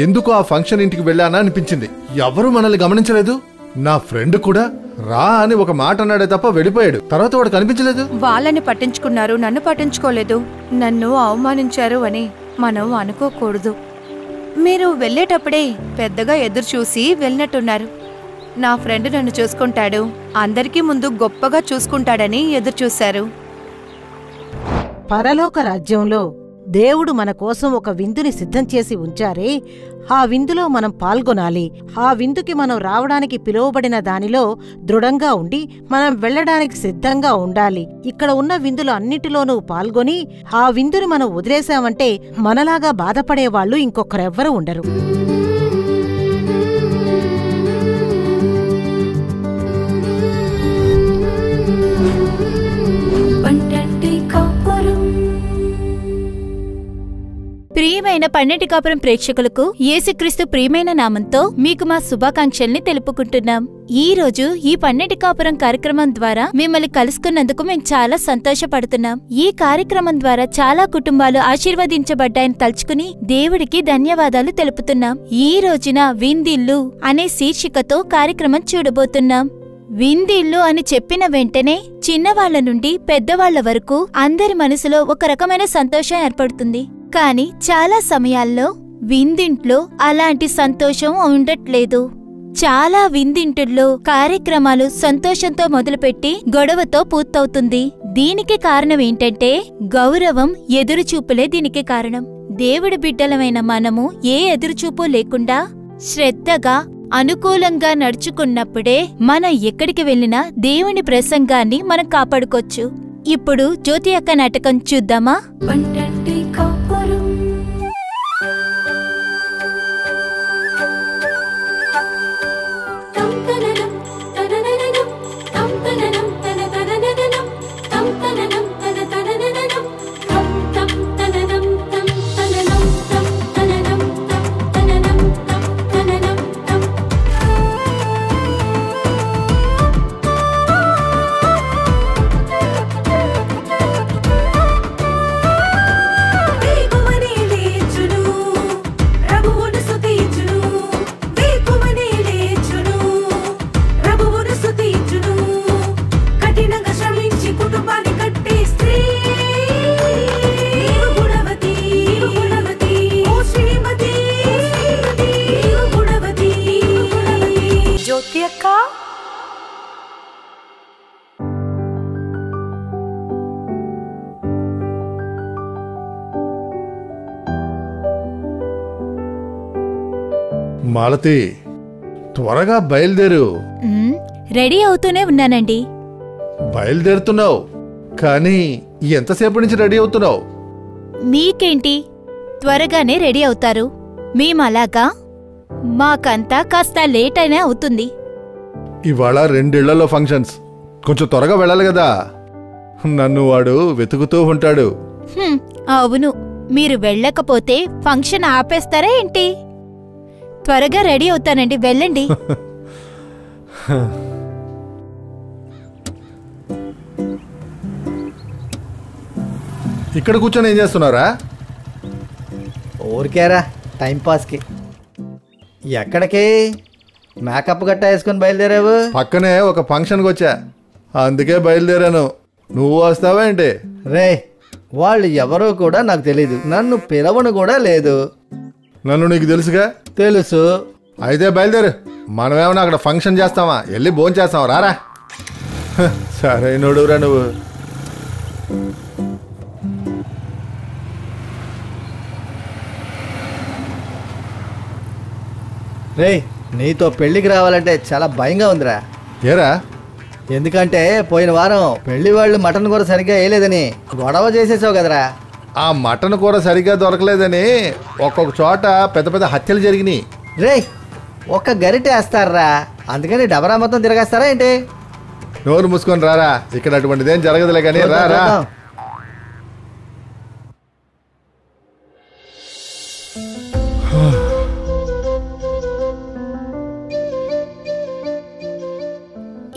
ఎందుకు ఆ ఫంక్షన్ ఇంటికి వెళ్ళానా అనిపించింది. ఎవరు మనల్ని గమనించలేదు. నా ఫ్రెండ్ కూడా రా అని ఒక మాట అన్నాడే తప్ప వెళ్ళిపోయాడు. తర్వాత వాడు కనిపించలేదు. వాళ్ళని పట్టించుకున్నారు, నన్ను పట్టించుకోలేదు. నన్ను అవమానించారు అని మనం అనుకోకూడదు. మీరు వెళ్ళేటప్పుడే పెద్దగా ఎదురు చూసి వెళ్ళినట్టున్నారు. నా ఫ్రెండ్ నన్ను చూసుకుంటాడు, అందరికీ ముందు గొప్పగా చూసుకుంటాడని ఎదురు చూశారు. పరలోక రాజ్యంలో దేవుడు మన కోసం ఒక విందుని సిద్ధం చేసి ఉంచారే, ఆ విందులో మనం పాల్గొనాలి. ఆ విందుకి మనం రావడానికి పిలువబడిన దానిలో దృఢంగా ఉండి మనం వెళ్లడానికి సిద్ధంగా ఉండాలి. ఇక్కడ ఉన్న విందులు అన్నిటిలోనూ పాల్గొని ఆ విందుని మనం వదిలేశామంటే మనలాగా బాధపడేవాళ్లు ఇంకొకరెవ్వరూ ఉండరు. ప్రియమైన పన్నెంటి కాపురం ప్రేక్షకులకు యేసుక్రీస్తు ప్రియమైన నామంతో మీకు మా శుభాకాంక్షల్ని తెలుపుకుంటున్నాం. ఈ రోజు ఈ పన్నెంటి కాపురం కార్యక్రమం ద్వారా మిమ్మల్ని కలుసుకున్నందుకు మేము చాలా సంతోషపడుతున్నాం. ఈ కార్యక్రమం ద్వారా చాలా కుటుంబాలు ఆశీర్వదించబడ్డాయని తలుచుకుని దేవుడికి ధన్యవాదాలు తెలుపుతున్నాం. ఈ రోజున విందిల్లు అనే శీర్షికతో కార్యక్రమం చూడబోతున్నాం. విందిల్లు అని చెప్పిన వెంటనే చిన్నవాళ్ల నుండి పెద్దవాళ్ల వరకు అందరి మనసులో ఒక రకమైన సంతోషం ఏర్పడుతుంది. కాని చాలా సమయాల్లో విందింట్లో అలాంటి సంతోషం ఉండట్లేదు. చాలా విందింటుల్లో కార్యక్రమాలు సంతోషంతో మొదలుపెట్టి గొడవతో పూర్తవుతుంది. దీనికి కారణం ఏంటంటే గౌరవం, ఎదురుచూపులే దీనికి కారణం. దేవుడి బిడ్డలమైన మనము ఏ ఎదురుచూపు లేకుండా శ్రద్ధగా అనుకూలంగా నడుచుకున్నప్పుడే మనం ఎక్కడికి వెళ్ళినా దేవుని ప్రసంగాన్ని మనం కాపాడుకోవచ్చు. ఇప్పుడు జ్యోతి అక్క నాటకం చూద్దామా? మాలతి, త్వరగా బయలుదేరు. రెడీ అవుతూనే ఉన్నానండి. బయలుదేరుతున్నావు, కానీ ఎంతసేపు నుంచి రెడీ అవుతున్నావు? మీకేంటి, త్వరగానే రెడీ అవుతారు. మేమలాగా మాకంతా కాస్త లేట్ అయినా అవుతుంది. ఇవాళ 2 ఇళ్లలో ఫంక్షన్స్, కొంచెం త్వరగా వెళ్ళాలి కదా. నన్ను వాడు వెతుకుతూ ఉంటాడు. అవును, మీరు వెళ్ళకపోతే ఫంక్షన్ ఆపేస్తారా ఏంటి? త్వరగా రెడీ అవుతానండి, వెళ్ళండి. ఇక్కడ కూర్చొని ఏం చేస్తున్నారా? ఊరికేరా టైంపాస్కి. ఎక్కడికి? మేకప్ గట్టా వేసుకుని బయలుదేరావు? పక్కనే ఒక ఫంక్షన్కి వచ్చా, అందుకే బయలుదేరాను. నువ్వు వస్తావా ఏంటి? రే, వాళ్ళు ఎవరో కూడా నాకు తెలీదు, నన్ను పిలవను కూడా లేదు. నన్ను నీకు తెలుసుగా? తెలుసు. అయితే బయలుదేరు. మనమేమన్నా అక్కడ ఫంక్షన్ చేస్తావా? వెళ్ళి భోజనం చేస్తావా? రారా. సరే నోడురా నువ్వు. రే, నీతో పెళ్ళికి రావాలంటే చాలా భయంగా ఉందిరా. ఏరా? ఎందుకంటే పోయిన వారం పెళ్లి వాళ్ళు మటన్ కూర సరిగ్గా వేయలేదని గొడవ చేసేసావు కదరా. ఆ మటన్ కూర సరిగ్గా దొరకలేదని ఒక్కొక్క చోట పెద్ద పెద్ద హత్యలు జరిగినాయి. రే, ఒక్క గరిటె వేస్తారా, అందుకని డబరా మొత్తం తిరగేస్తారా ఏంటి? నోరు మూసుకొని రారా, ఇక్కడ అటువంటిదేం జరగదులే కానీ రారా.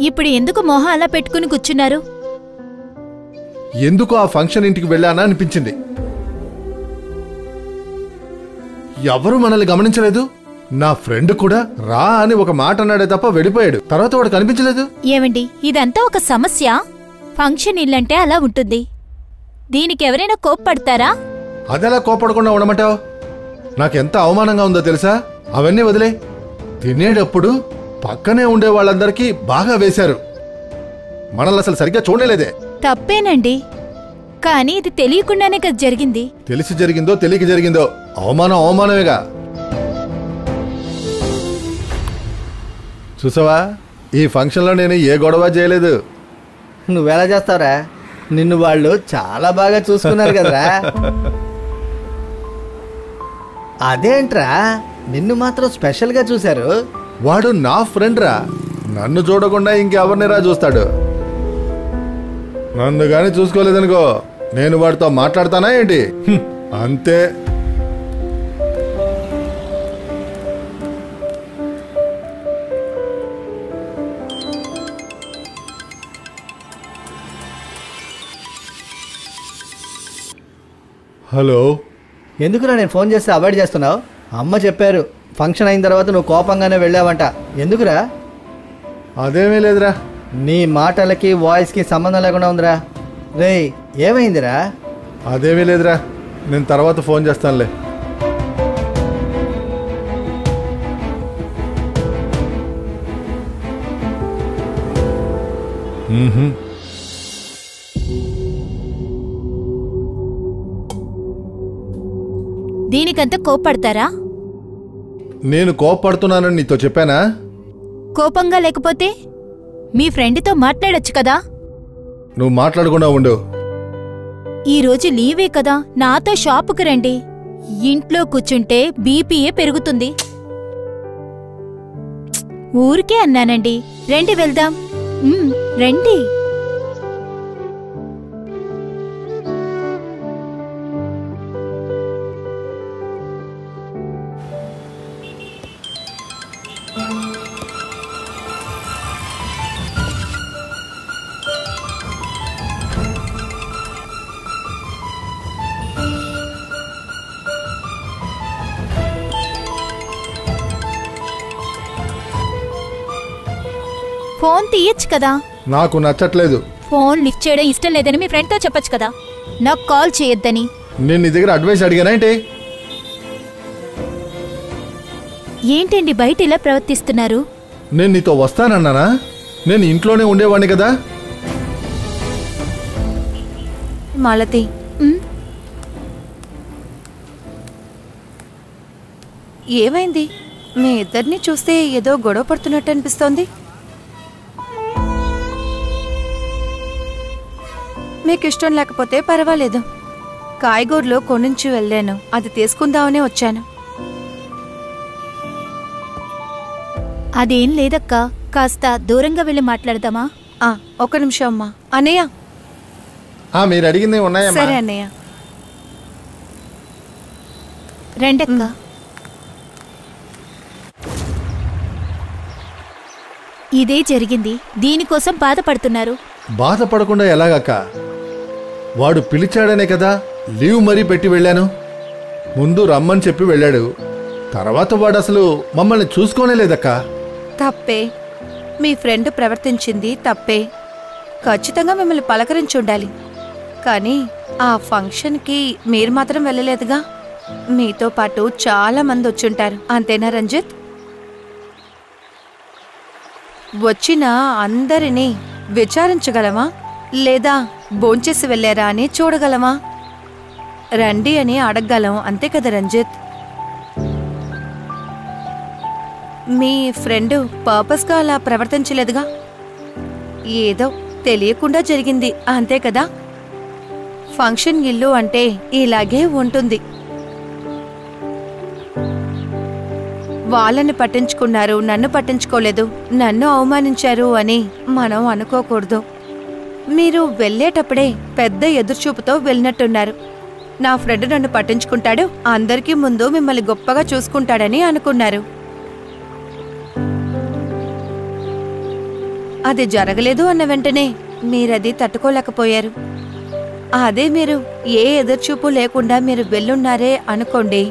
ఇప్పుడు ఎందుకు మొహం అలా పెట్టుకుని కూర్చున్నారు? ఎందుకు ఆ ఫంక్షన్ ఇంటికి వెళ్ళానా అనిపించింది. ఎవరు మనల్ని గమనించలేదు. నా ఫ్రెండ్ కూడా రా అని ఒక మాట అన్నాడే తప్ప వెళ్ళిపోయాడు. తర్వాత వాడు కనిపించలేదు. ఏమండి, ఇదంతా ఒక సమస్య. ఫంక్షన్ ఇల్లంటే అలా ఉంటుంది. దీనికి ఎవరైనా కోప్పడతారా? అదెలా కోపడకుండా ఉండమంటావు? నాకెంత అవమానంగా ఉందో తెలుసా? అవన్నీ వదిలే. తినేటప్పుడు పక్కనే ఉండే వాళ్ళందరికీ బాగా వేశారు. మనల్ని అసలు సరిగ్గా చూడలేదే. తప్పేనండి, కానీ ఇది తెలియకుండానే కదా జరిగింది. తెలిసి జరిగిందో తెలియక జరిగిందో అవమానం అవమానమేగా. చూసావా, ఈ ఫంక్షన్లో నేను ఏ గొడవ చేయలేదు. నువ్వెలా చేస్తావురా? నిన్ను వాళ్ళు చాలా బాగా చూసుకున్నారు కదరా. అదేంట్రా, నిన్ను మాత్రం స్పెషల్గా చూశారు. వాడు నా ఫ్రెండ్ రా. నన్ను చూడకుండా ఇంకెవరిని రా చూస్తాడు? నన్ను గాని చూసుకోలేదనుకో, నేను వాడితో మాట్లాడతానా ఏంటి? అంతే. హలో. ఎందుకురా నేను ఫోన్ చేస్తే అవాయిడ్ చేస్తున్నావు? అమ్మ చెప్పారు ఫంక్షన్ అయిన తర్వాత నువ్వు కోపంగానే వెళ్ళావంట. ఎందుకురా? అదేమీ లేదురా. నీ మాటలకి వాయిస్కి సంబంధం లేకుండా ఉందిరా. రేయ్, ఏమైందిరా? అదేమీ లేదురా, నేను తర్వాత ఫోన్ చేస్తానులే. దీనికంతా కోప్పడతారా? నేను కోపడుతున్నానని నీతో చెప్పానా? కోపంగా లేకపోతే మీ ఫ్రెండ్తో మాట్లాడొచ్చు కదా. నువ్వు మాట్లాడకుండా ఉండు. ఈరోజు లీవే కదా, నాతో షాపుకు రండి. ఇంట్లో కూర్చుంటే బీపీఏ పెరుగుతుంది. ఊరికే అన్నానండి. రండి వెళ్దాం. రండి. ఫోన్ తీయచ్చు కదా. నాకు నచ్చట్లేదు. ఫోన్ లిఫ్ట్ చేయడం ఇష్టం లేదని మీ ఫ్రెండ్తో చెప్పొచ్చు కదా, నాకు కాల్ చేయొద్దని. నేను నీ దగ్గర అడ్వైస్ అడిగానా ఏంటి? ఏంటండి బయట ఇలా ప్రవర్తిస్తున్నారు? నేను నీతో వస్తానన్నానా? నేను ఇంట్లోనే ఉండేవాడిని కదా. మాలతి, ఏమైంది? మీ ఇద్దరిని చూస్తే ఏదో గొడవ పడుతున్నట్టు అనిపిస్తోంది. మీకు ఇష్టం లేకపోతే పర్వాలేదు. కాయగూరలో కొనుంచి వెళ్ళాను, అది తీసుకుందామనే వచ్చాను. అదేం లేదక్కా, కాస్త దూరంగా వెళ్ళి మాట్లాడదామా? ఒక్క నిమిషం అమ్మా. అన్నయ్య. మీరు అడిగింది ఉన్నాయమ్మా. సరే అన్నయ్య. రండక్క. ఇదే జరిగింది, దీనికోసం బాధపడుతున్నారు. బాధపడకుండా ఎలాగక్క? వాడు పిలిచాడనే కదా లీవ్ మరీ పెట్టి వెళ్ళాను. ముందు రమ్మని చెప్పి వెళ్ళాడు, తర్వాత వాడు అసలు మమ్మల్ని చూసుకోనే లేదక్క. తప్పే. మీ ఫ్రెండ్ ప్రవర్తించింది తప్పే. ఖచ్చితంగా మిమ్మల్ని పలకరించి ఉండాలి. కానీ ఆ ఫంక్షన్కి మీరు మాత్రం వెళ్ళలేదుగా. మీతో పాటు చాలా మంది వచ్చుంటారు, అంతేనా రంజిత్? వచ్చిన అందరినీ విచారించగలమా, లేదా భోంచేసి వెళ్ళారా అని చూడగలమా? రండి అని అడగగలం, అంతే కదా రంజిత్? మీ ఫ్రెండ్ పర్పస్గా అలా ప్రవర్తించలేదుగా. ఏదో తెలియకుండా జరిగింది, అంతే కదా? ఫంక్షన్ ఇల్లు అంటే ఇలాగే ఉంటుంది. వాళ్ళని పట్టించుకున్నారు, నన్ను పట్టించుకోలేదు, నన్ను అవమానించారు అని మనం అనుకోకూడదు. మీరు వెళ్ళేటప్పుడే పెద్ద ఎదురుచూపుతో వెళ్ళినట్టున్నారు. నా ఫ్రెండ్ నన్ను పట్టించుకుంటాడు, అందరికీ ముందు మిమ్మల్ని గొప్పగా చూసుకుంటాడని అనుకున్నారు. అది జరగలేదు అన్న వెంటనే మీరది తట్టుకోలేకపోయారు. అదే మీరు ఏ ఎదురుచూపు లేకుండా మీరు వెళ్ళున్నారే అనుకోండి,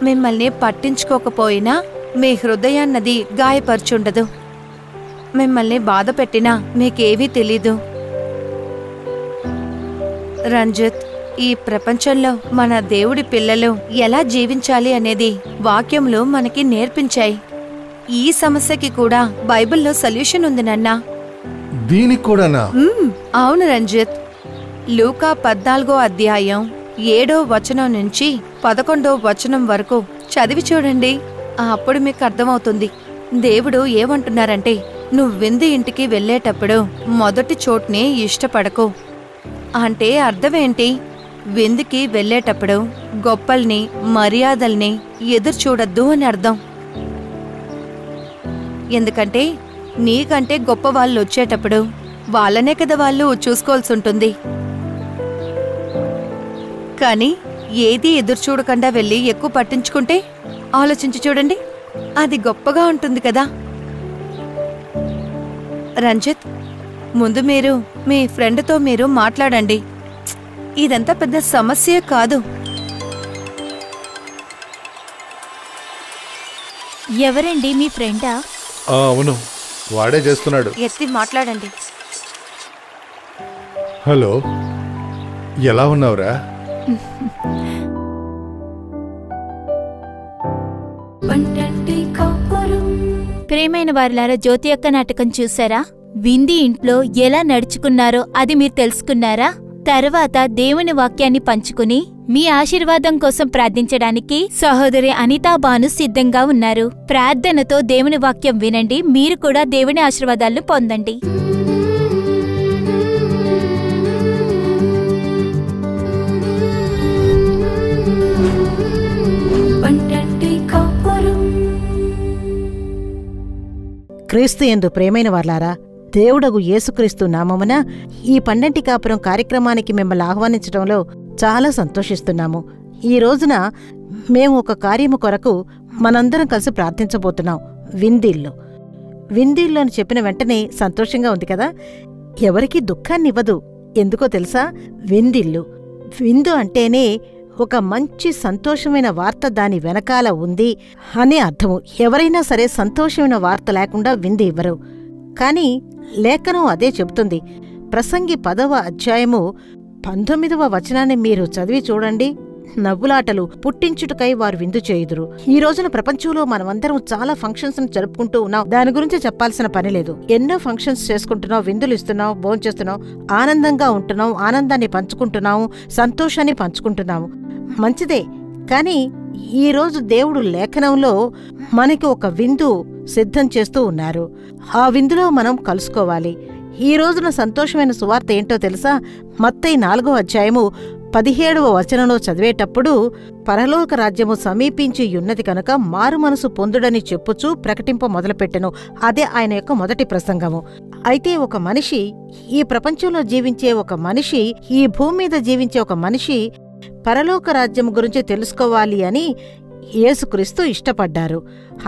మిమ్మల్ని పట్టించుకోకపోయినా మీ హృదయాన్నది గాయపరుచుండదు. మిమ్మల్ని బాధ పెట్టినా మీకేవీ తెలీదు. రంజిత్, ఈ ప్రపంచంలో మన దేవుడి పిల్లలు ఎలా జీవించాలి అనేది వాక్యంలో మనకి నేర్పించాయి. ఈ సమస్యకి కూడా బైబిల్లో సొల్యూషన్ ఉంది నాన్నా. దీనికి కూడానా? అవును రంజిత్. లూకా 14వ అధ్యాయం 7వ వచనం నుంచి 11వ వచనం వరకు చదివి చూడండి. అప్పుడు మీకు అర్థమవుతుంది. దేవుడు ఏమంటున్నారంటే, నువ్వు విందు ఇంటికి వెళ్ళేటప్పుడు మొదటి చోట్ని ఇష్టపడకు. అంటే అర్థమేంటి? విందుకి వెళ్ళేటప్పుడు గొప్పల్ని, మర్యాదల్ని ఎదురుచూడద్దు అని అర్థం. ఎందుకంటే నీకంటే గొప్ప వాళ్ళు వచ్చేటప్పుడు వాళ్ళనే కదా వాళ్ళు చూసుకోవాల్సి ఉంటుంది. కానీ ఏదీ ఎదురుచూడకుండా వెళ్ళి ఎక్కువ పట్టించుకుంటే ఆలోచించి చూడండి, అది గొప్పగా ఉంటుంది కదా. రంజిత్, ముందు మీరు మీ ఫ్రెండ్తో మీరు మాట్లాడండి. ఇదంతా పెద్ద సమస్య కాదు. ఎవరండి మీ ఫ్రెండా? అవును, వాడే చేస్తున్నాడు. ఎత్తి మాట్లాడండి. హలో, ఎలా ఉన్నావురా? ప్రియమైన వారిలారా, జ్యోతి యొక్క నాటకం చూసారా? వింది ఇంట్లో ఎలా నడుచుకున్నారో అది మీరు తెలుసుకున్నారా? తర్వాత దేవుని వాక్యాన్ని పంచుకుని మీ ఆశీర్వాదం కోసం ప్రార్థించడానికి సహోదరి అనితా బాను సిద్ధంగా ఉన్నారు. ప్రార్థనతో దేవుని వాక్యం వినండి, మీరు కూడా దేవుని ఆశీర్వాదాలను పొందండి. క్రీస్తు యందు ప్రేమైన వార్లారా, దేవుడగు యేసుక్రీస్తు నామమున ఈ పండంటి కాపురం కార్యక్రమానికి మిమ్మల్ని ఆహ్వానించడంలో చాలా సంతోషిస్తున్నాము. ఈ రోజున మేము ఒక కార్యము కొరకు మనందరం కలిసి ప్రార్థించబోతున్నాం. విందిల్లు. విందిల్లు అని చెప్పిన వెంటనే సంతోషంగా ఉంది కదా. ఎవరికీ దుఃఖాన్నివ్వదు. ఎందుకో తెలుసా? విందిల్లు. విందు అంటేనే ఒక మంచి సంతోషమైన వార్త దాని వెనకాల ఉంది అనే అర్థము. ఎవరైనా సరే సంతోషమైన వార్త లేకుండా విందు ఇవ్వరు. కాని లేఖనం అదే చెబుతుంది. ప్రసంగి 10వ అధ్యాయము 19వ వచనాన్ని మీరు చదివి చూడండి. నవ్వులాటలు పుట్టించుటకై వారు విందు చేయుదురు. ఈ రోజున ప్రపంచంలో మనమందరం చాలా ఫంక్షన్స్ ను జరుపుకుంటూ ఉన్నాం. దాని గురించి చెప్పాల్సిన పని లేదు. ఎన్నో ఫంక్షన్స్ చేసుకుంటున్నాం, విందులు ఇస్తున్నాం, భోంచేస్తున్నాం, ఆనందంగా ఉంటున్నాం, ఆనందాన్ని పంచుకుంటున్నాము, సంతోషాన్ని పంచుకుంటున్నాము. మంచిదే. కాని ఈరోజు దేవుడు లేఖనంలో మనకి ఒక విందు సిద్ధం చేస్తూ ఉన్నారు. ఆ విందులో మనం కలుసుకోవాలి. ఈ రోజున సంతోషమైన సువార్త ఏంటో తెలుసా? మత్తయి 4వ అధ్యాయము 17వ వచనంలో చదివేటప్పుడు, పరలోక రాజ్యము సమీపించి యున్నది కనుక మారు మనసు పొందుడని చెప్పుచూ ప్రకటింప మొదలుపెట్టెను. అదే ఆయన యొక్క మొదటి ప్రసంగము. అయితే ఒక మనిషి, ఈ ప్రపంచంలో జీవించే ఒక మనిషి, ఈ భూమి మీద జీవించే ఒక మనిషి పరలోక రాజ్యం గురించి తెలుసుకోవాలి అని యేసుక్రీస్తు ఇష్టపడ్డారు.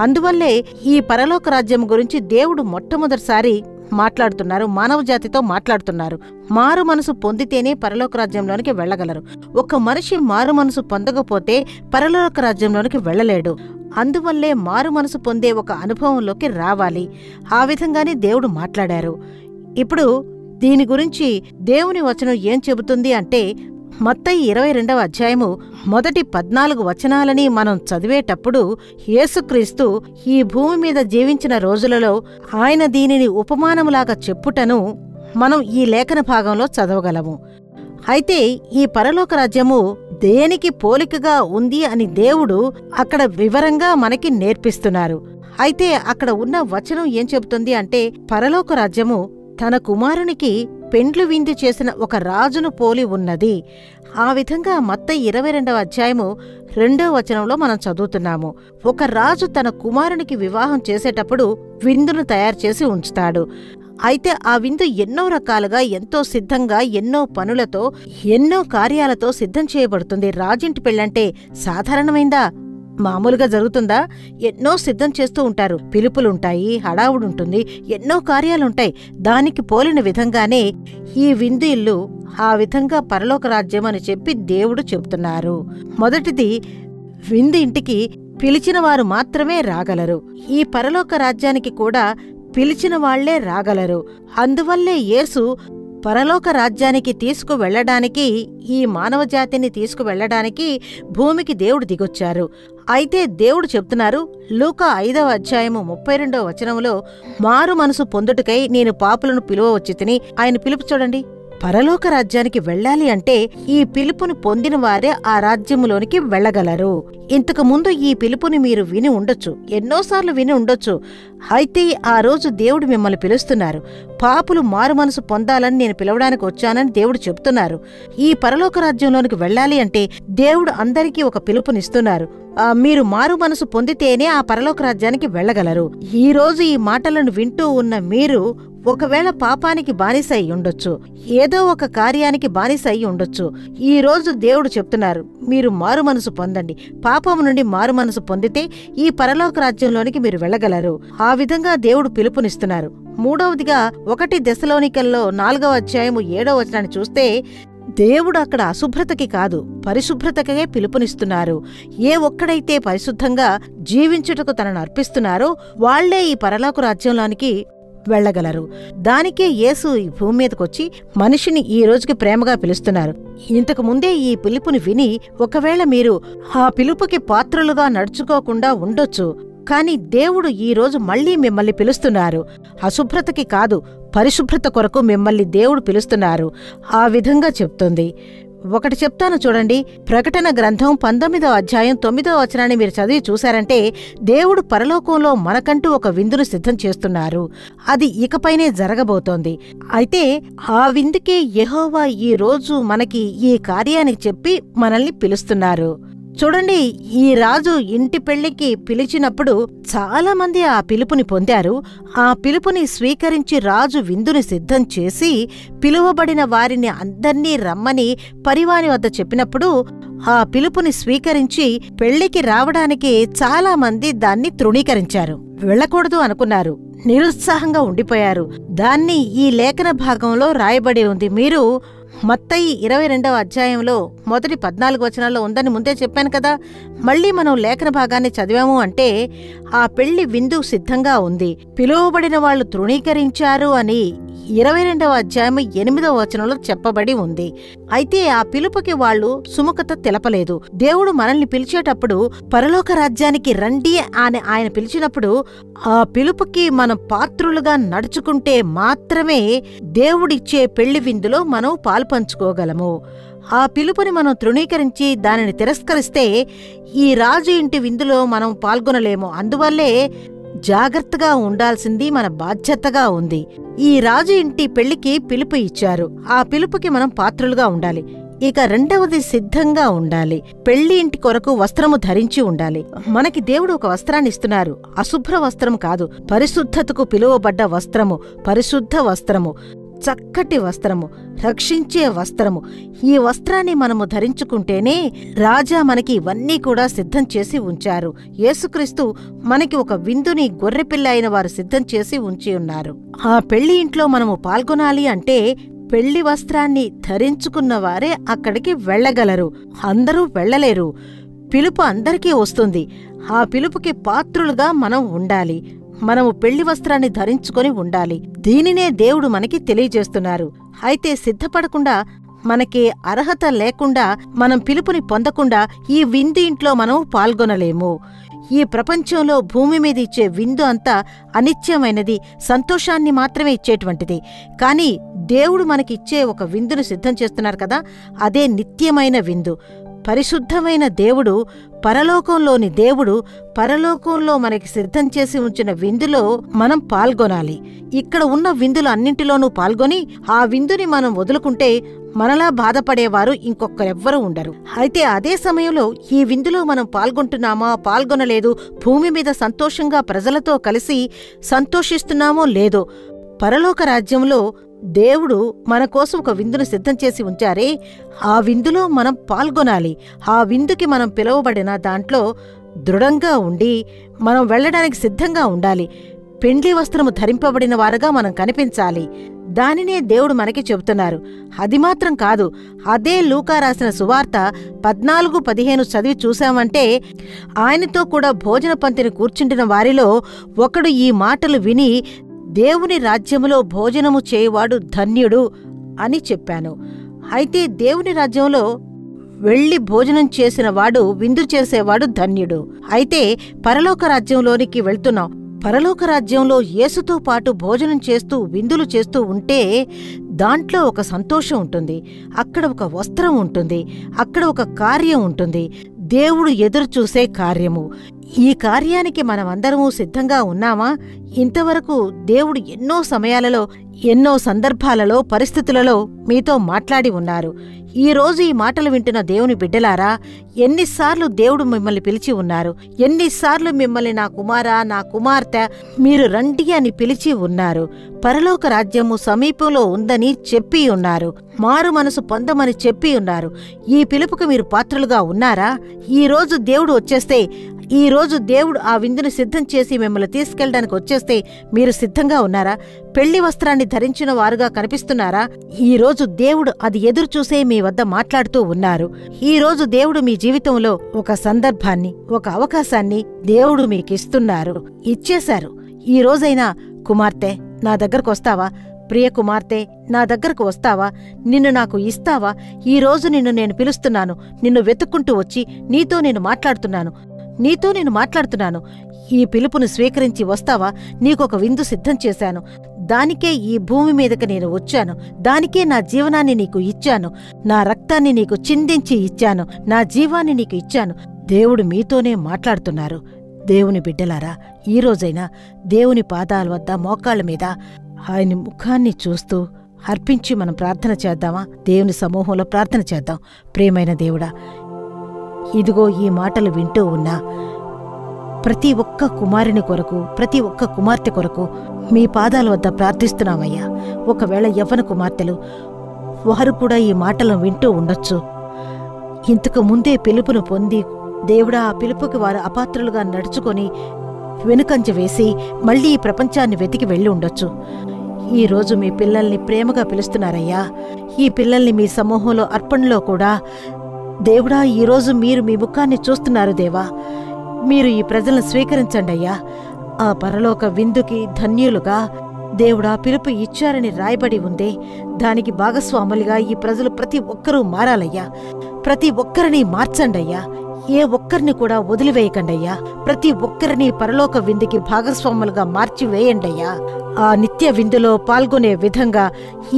అందువల్లే ఈ పరలోక రాజ్యం గురించి దేవుడు మొట్టమొదటిసారి మాట్లాడుతున్నారు, మానవజాతితో మాట్లాడుతున్నారు. మారు మనసు పొందితేనే పరలోక రాజ్యంలోనికి వెళ్లగలరు. ఒక మనిషి మారు మనసు పొందకపోతే పరలోక రాజ్యంలోనికి వెళ్లలేడు. అందువల్లే మారు మనసు పొందే ఒక అనుభవంలోకి రావాలి. ఆ విధంగానే దేవుడు మాట్లాడారు. ఇప్పుడు దీని గురించి దేవుని వచనం ఏం చెబుతుంది అంటే, మత్తయి 22వ అధ్యాయము మొదటి 14 వచనాలని మనం చదివేటప్పుడు, యేసుక్రీస్తు ఈ భూమి మీద జీవించిన రోజులలో ఆయన దీనిని ఉపమానములాగా చెప్పుటను మనం ఈ లేఖన భాగంలో చదవగలము. అయితే ఈ పరలోక రాజ్యము దేనికి పోలికగా ఉంది అని దేవుడు అక్కడ వివరంగా మనకి నేర్పిస్తున్నారు. అయితే అక్కడ ఉన్న వచనం ఏం చెబుతుంది అంటే, పరలోక రాజ్యము తన కుమారునికి పెండ్లు విందు చేసిన ఒక రాజును పోలి ఉన్నది. ఆ విధంగా మత్తయి 22వ అధ్యాయము 2వ వచనంలో మనం చదువుతున్నాము. ఒక రాజు తన కుమారునికి వివాహం చేసేటప్పుడు విందును తయారు చేసి ఉంచుతాడు. అయితే ఆ విందు ఎన్నో రకాలుగా, ఎంతో సిద్ధంగా, ఎన్నో పనులతో, ఎన్నో కార్యాలతో సిద్ధం చేయబడుతుంది. రాజింటి పెళ్ళంటే సాధారణమైందా? మామూలుగా జరుగుతుందా? ఎన్నో సిద్ధం చేస్తూ ఉంటారు. పిలుపులుంటాయి, హడావుడుంటుంది, ఎన్నో కార్యాలుంటాయి. దానికి పోలిన విధంగానే ఈ విందు ఇల్లు ఆ విధంగా పరలోక రాజ్యం అని చెప్పి దేవుడు చెబుతున్నారు. మొదటిది విందు ఇంటికి పిలిచిన వారు మాత్రమే రాగలరు. ఈ పరలోక రాజ్యానికి కూడా పిలిచిన వాళ్లే రాగలరు. అందువల్లే యేసు పరలోక రాజ్యానికి తీసుకువెళ్లడానికి, ఈ మానవజాతిని తీసుకువెళ్లడానికి భూమికి దేవుడు దిగొచ్చారు. అయితే దేవుడు చెప్తున్నారు లూకా 5వ అధ్యాయము 32వ వచనంలో, మారు మనసు పొందుటకై నేను పాపులను పిలువవచ్చితిని. ఆయన పిలుపు చూడండి. పరలోక రాజ్యానికి వెళ్ళాలి అంటే ఈ పిలుపుని పొందిన వారే ఆ రాజ్యములోనికి వెళ్ళగలరు. ఇంతకు ముందు ఈ పిలుపుని మీరు విని ఉండొచ్చు, ఎన్నోసార్లు విని ఉండొచ్చు. అయితే ఆ రోజు దేవుడు మిమ్మల్ని పిలుస్తున్నారు. పాపులు మారు మనసు పొందాలని నేను పిలవడానికి వచ్చానని దేవుడు చెప్తున్నారు. ఈ పరలోక రాజ్యంలోనికి వెళ్ళాలి అంటే దేవుడు అందరికీ ఒక పిలుపునిస్తున్నారు. మీరు మారు మనసు పొందితేనే ఆ పరలోక రాజ్యానికి వెళ్ళగలరు. ఈ రోజు ఈ మాటలను వింటూ ఉన్న మీరు ఒకవేళ పాపానికి బానిస అయి ఉండొచ్చు, ఏదో ఒక కార్యానికి బానిస అయి ఉండొచ్చు. ఈ రోజు దేవుడు చెప్తున్నారు మీరు మారు మనసు పొందండి. పాపము నుండి మారు మనసు పొందితే ఈ పరలోక రాజ్యంలోనికి మీరు వెళ్ళగలరు. ఆ విధంగా దేవుడు పిలుపునిస్తున్నారు. మూడవదిగా 1 దెసలోనికల్లో 4వ అధ్యాయము 7వ వచనాన్ని చూస్తే దేవుడు అక్కడ అశుభ్రతకి కాదు, పరిశుభ్రతకే పిలుపునిస్తున్నారు. ఏ ఒక్కడైతే పరిశుద్ధంగా జీవించుటకు తనను అర్పిస్తున్నారో వాళ్లే ఈ పరలోక రాజ్యంలోనికి వెళ్ళగలరు. దానికే యేసు ఈ భూమి మీదకొచ్చి మనిషిని ఈ రోజుకి ప్రేమగా పిలుస్తున్నారు. ఇంతకు ముందే ఈ పిలుపుని విని ఒకవేళ మీరు ఆ పిలుపుకి పాత్రలుగా నడుచుకోకుండా ఉండొచ్చు. కాని దేవుడు ఈ రోజు మళ్లీ మిమ్మల్ని పిలుస్తున్నారు. అశుభ్రతకి కాదు, పరిశుభ్రత కొరకు మిమ్మల్ని దేవుడు పిలుస్తున్నారు. ఆ విధంగా చెప్తుంది. ఒకటి చెప్తాను చూడండి. ప్రకటన గ్రంథం 19వ అధ్యాయం 9వ వచనాన్ని మీరు చదివి చూశారంటే దేవుడు పరలోకంలో మనకంటూ ఒక విందును సిద్ధం చేస్తున్నారు. అది ఇకపైనే జరగబోతోంది. అయితే ఆ విందుకే యెహోవా ఈ రోజు మనకి ఈ కార్యాన్ని చెప్పి మనల్ని పిలుస్తున్నారు. చూడండి, ఈ రాజు ఇంటి పెళ్లికి పిలిచినప్పుడు చాలా మంది ఆ పిలుపుని పొందారు. ఆ పిలుపుని స్వీకరించి రాజు విందుని సిద్ధం చేసి పిలువబడిన వారిని అందర్నీ రమ్మని పరివాని వద్ద చెప్పినప్పుడు ఆ పిలుపుని స్వీకరించి పెళ్లికి రావడానికి చాలా మంది దాన్ని తృణీకరించారు. వెళ్ళకూడదు అనుకున్నారు, నిరుత్సాహంగా ఉండిపోయారు. దాన్ని ఈ లేఖన భాగంలో రాయబడి ఉంది. మీరు మత్తయి 22వ అధ్యాయంలో మొదటి 14 వచనాల్లో ఉందని ముందే చెప్పాను కదా. మళ్లీ మనం లేఖన భాగాన్ని చదివాము అంటే ఆ పెళ్లి విందు సిద్ధంగా ఉంది, పిలువబడిన వాళ్లు తృణీకరించారు అని 22వ అధ్యాయం 8వ వచనంలో చెప్పబడి ఉంది. అయితే ఆ పిలుపుకి వాళ్లు సుముఖత తెలపలేదు. దేవుడు మనల్ని పిలిచేటప్పుడు పరలోక రాజ్యానికి రండి అని ఆయన పిలిచినప్పుడు ఆ పిలుపుకి మనం పాత్రులుగా నడుచుకుంటే మాత్రమే దేవుడిచ్చే పెళ్లి విందులో మనం పాల్పంచుకోగలము. ఆ పిలుపుని మనం తృణీకరించి దానిని తిరస్కరిస్తే ఈ రాజు ఇంటి విందులో మనం పాల్గొనలేము. అందువల్లే జాగ్రత్తగా ఉండాల్సింది మన బాధ్యతగా ఉంది. ఈ రాజు ఇంటి పెళ్లికి పిలుపు ఇచ్చారు. ఆ పిలుపుకి మనం పాత్రులుగా ఉండాలి. ఇక రెండవది సిద్ధంగా ఉండాలి. పెళ్లి ఇంటి కొరకు వస్త్రము ధరించి ఉండాలి. మనకి దేవుడు ఒక వస్త్రాన్ని ఇస్తున్నారు. అశుభ్ర వస్త్రం కాదు, పరిశుద్ధతకు పిలువబడ్డ వస్త్రము, పరిశుద్ధ వస్త్రము, చక్కటి వస్త్రము, రక్షించే వస్త్రము. ఈ వస్త్రాన్ని మనము ధరించుకుంటేనే రాజా మనకి ఇవన్నీ కూడా సిద్ధం చేసి ఉంచారు. యేసుక్రీస్తు మనకి ఒక విందుని గొర్రెపిల్ల అయిన వారు సిద్ధం చేసి ఉంచి ఉన్నారు. ఆ పెళ్లి ఇంట్లో మనము పాల్గొనాలి అంటే పెళ్లి వస్త్రాన్ని ధరించుకున్న వారే అక్కడికి వెళ్ళగలరు. అందరూ వెళ్ళలేరు. పిలుపు అందరికీ వస్తుంది. ఆ పిలుపుకి పాత్రులుగా మనం ఉండాలి. మనము పెళ్లి వస్త్రాన్ని ధరించుకొని ఉండాలి. దీనినే దేవుడు మనకి తెలియజేస్తున్నారు. అయితే సిద్ధపడకుండా, మనకి అర్హత లేకుండా, మనం పిలుపుని పొందకుండా ఈ విందు ఇంట్లో మనం పాల్గొనలేము. ఈ ప్రపంచంలో భూమి మీద ఇచ్చే విందు అంతా అనిత్యమైనది, సంతోషాన్ని మాత్రమే ఇచ్చేటువంటిది. కాని దేవుడు మనకిచ్చే ఒక విందును సిద్ధం చేస్తున్నారు కదా, అదే నిత్యమైన విందు. పరిశుద్ధమైన దేవుడు, పరలోకంలోని దేవుడు పరలోకంలో మనకి సిద్ధం చేసి ఉంచిన విందులో మనం పాల్గొనాలి. ఇక్కడ ఉన్న విందులు అన్నింటిలోనూ పాల్గొని ఆ విందుని మనం వదులుకుంటే మనలా బాధపడేవారు ఇంకొకరెవ్వరూ ఉండరు. అయితే అదే సమయంలో ఈ విందులో మనం పాల్గొంటున్నామా, పాల్గొనలేదు, భూమి మీద సంతోషంగా ప్రజలతో కలిసి సంతోషిస్తున్నామో లేదో, పరలోక రాజ్యంలో దేవుడు మన కోసం ఒక విందును సిద్ధం చేసి ఉంచారే, ఆ విందులో మనం పాల్గొనాలి. ఆ విందుకి మనం పిలువబడిన దాంట్లో దృఢంగా ఉండి మనం వెళ్లడానికి సిద్ధంగా ఉండాలి. పెండ్లి వస్త్రము ధరింపబడిన వారుగా మనం కనిపించాలి. దానినే దేవుడు మనకి చెబుతున్నారు. అది మాత్రం కాదు, అదే లూకా రాసిన సువార్త 14:15 చదివి చూశామంటే, ఆయనతో కూడా భోజన పంక్తిని కూర్చుండిన వారిలో ఒకడు ఈ మాటలు విని, దేవుని రాజ్యములో భోజనము చేయువాడు ధన్యుడు అని చెప్పాను. అయితే దేవుని రాజ్యంలో వెళ్లి భోజనం చేసిన వాడు, విందు చేసేవాడు ధన్యుడు. అయితే పరలోక రాజ్యంలోనికి వెళ్తున్నాం. పరలోక రాజ్యంలో యేసుతో పాటు భోజనం చేస్తూ విందులు చేస్తూ ఉంటే దాంట్లో ఒక సంతోషం ఉంటుంది, అక్కడ ఒక వస్త్రం ఉంటుంది, అక్కడ ఒక కార్యం ఉంటుంది, దేవుడు ఎదురుచూసే కార్యము. ఈ కార్యానికి మనమందరము సిద్ధంగా ఉన్నామా? ఇంతవరకు దేవుడు ఎన్నో సమయాలలో, ఎన్నో సందర్భాలలో, పరిస్థితులలో మీతో మాట్లాడి ఉన్నారు. ఈరోజు ఈ మాటలు వింటున్న దేవుని బిడ్డలారా, ఎన్నిసార్లు దేవుడు మిమ్మల్ని పిలిచి ఉన్నారు, ఎన్నిసార్లు మిమ్మల్ని నా కుమారా, నా కుమార్తె, మీరు రండి అని పిలిచి ఉన్నారు. పరలోక రాజ్యము సమీపంలో ఉందని చెప్పి ఉన్నారు. మారు మనసు పొందమని చెప్పి ఉన్నారు. ఈ పిలుపుకు మీరు పాత్రలుగా ఉన్నారా? ఈరోజు దేవుడు వచ్చేస్తే, ఈరోజు దేవుడు ఆ విందుని సిద్ధం చేసి మిమ్మల్ని తీసుకెళ్ళడానికి వచ్చేస్తే మీరు సిద్ధంగా ఉన్నారా? పెళ్లి వస్త్రాన్ని ధరించిన వారుగా కనిపిస్తున్నారా? ఈరోజు దేవుడు అది ఎదురుచూసే మీ వద్ద మాట్లాడుతూ ఉన్నారు. ఈరోజు దేవుడు మీ జీవితంలో ఒక సందర్భాన్ని, ఒక అవకాశాన్ని దేవుడు మీకిస్తున్నారు, ఇచ్చేశారు. ఈ రోజైనా కుమార్తె నా దగ్గరకు వస్తావా? ప్రియ కుమార్తె నా దగ్గరకు వస్తావా? నిన్ను నాకు ఇస్తావా? ఈరోజు నిన్ను నేను పిలుస్తున్నాను, నిన్ను వెతుక్కుంటూ వచ్చి నీతో నేను మాట్లాడుతున్నాను. ఈ పిలుపును స్వీకరించి వస్తావా? నీకొక విందు సిద్ధం చేశాను. దానికే ఈ భూమి మీదకి నేను వచ్చాను. దానికే నా జీవనాన్ని నీకు ఇచ్చాను. నా రక్తాన్ని నీకు చిందించి ఇచ్చాను. నా జీవాన్ని నీకు ఇచ్చాను. దేవుడు మీతోనే మాట్లాడుతున్నారు. దేవుని బిడ్డలారా, ఈరోజైనా దేవుని పాదాల వద్ద మోకాళ్ళ మీద ఆయన ముఖాన్ని చూస్తూ అర్పించి మనం ప్రార్థన చేద్దామా? దేవుని సమూహంలో ప్రార్థన చేద్దాం. ప్రియమైన దేవుడా, ఇదిగో ఈ మాటలు వింటూ ఉన్నా ప్రతి ఒక్క కుమారుని కొరకు, ప్రతి ఒక్క కుమార్తె కొరకు మీ పాదాల వద్ద ప్రార్థిస్తున్నామయ్యా. ఒకవేళ యవ్వన కుమార్తెలు వారు కూడా ఈ మాటలను వింటూ ఉండొచ్చు. ఇంతకు ముందే పిలుపును పొంది దేవుడా, ఆ పిలుపుకి వారు అపాత్రులుగా నడుచుకొని వెనుకంజ వేసి మళ్లీ ఈ ప్రపంచాన్ని వెతికి వెళ్ళి ఉండొచ్చు. ఈరోజు మీ పిల్లల్ని ప్రేమగా పిలుస్తున్నారయ్యా. ఈ పిల్లల్ని మీ సమూహంలో అర్పణలో కూడా దేవుడా, ఈరోజు మీరు మీ ముఖాన్ని చూస్తున్నారు దేవా. మీరు ఈ ప్రజలను స్వీకరించండి అయ్యా. ఆ పరలోక విందుకి ధన్యులుగా దేవుడా పిలుపు ఇచ్చారని రాయబడి ఉందే, దానికి భాగస్వాములుగా ఈ ప్రజలు ప్రతి ఒక్కరూ మారాలయ్యా. ప్రతి ఒక్కరిని మార్చండయ్యా. ఏ ఒక్కరిని కూడా వదిలివేయకండయ్యా. ప్రతి ఒక్కరిని పరలోక విందుకి భాగస్వాములుగా మార్చివేయండయ్యా. ఆ నిత్య విందులో పాల్గొనే విధంగా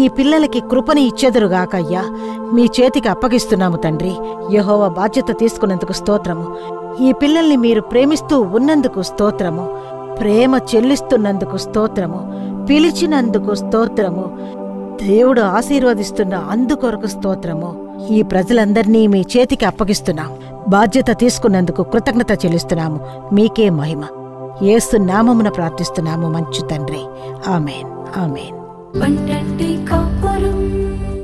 ఈ పిల్లలకి కృపని ఇచ్చెదరుగాకయ్యా. మీ చేతికి అప్పగిస్తున్నాము తండ్రి. యెహోవా బాధ్యత తీసుకున్నందుకు స్తోత్రము. ఈ పిల్లల్ని మీరు ప్రేమిస్తూ ఉన్నందుకు స్తోత్రము. ప్రేమ చెల్లిస్తున్నందుకు స్తోత్రము. పిలిచినందుకు స్తోత్రము. దేవుడు ఆశీర్వదిస్తున్న అందుకొరకు స్తోత్రము. ఈ ప్రజలందర్నీ మీ చేతికి అప్పగిస్తున్నాం. బాధ్యత తీసుకున్నందుకు కృతజ్ఞత చెల్లిస్తున్నాము. మీకే మహిమ. యేసు నామమున ప్రార్థిస్తున్నాము మంచి తండ్రి. ఆమేన్, ఆమేన్.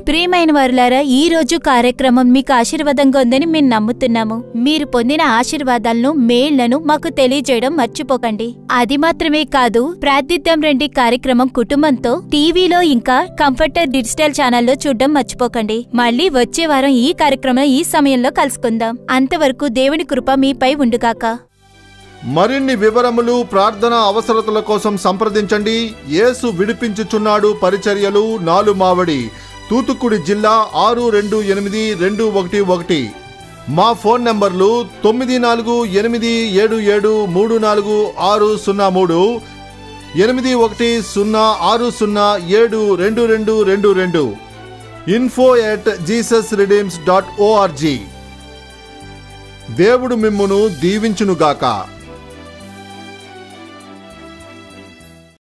ప్రియమైన వారులారా, ఈ రోజు కార్యక్రమం మీకు ఆశీర్వాదంగా ఉందని మేము నమ్ముతున్నాము. మీరు పొందిన ఆశీర్వాదాలను, మేళ్లను మాకు తెలియజేయడం మర్చిపోకండి. అది మాత్రమే కాదు, ప్రార్థిద్దాం రండి కార్యక్రమం కుటుంబంతో టీవీలో ఇంకా కంఫర్టర్ డిజిటల్ ఛానల్లో చూడడం మర్చిపోకండి. మళ్ళీ వచ్చే వారం ఈ కార్యక్రమం ఈ సమయంలో కలుసుకుందాం. అంతవరకు దేవుని కృప మీపై ఉండుగాక. మరిన్ని వివరములు, ప్రార్థన అవసరతల కోసం సంప్రదించండి. యేసు విడిపించుచున్నాడు పరిచర్యలు, నాలుమావడి, తూతుక్కుడి జిల్లా 628211. మా ఫోన్ నంబర్లు 9487734603, 8106072222, info@jesusredeems.org. దేవుడు మిమ్మును దీవించునుగాక.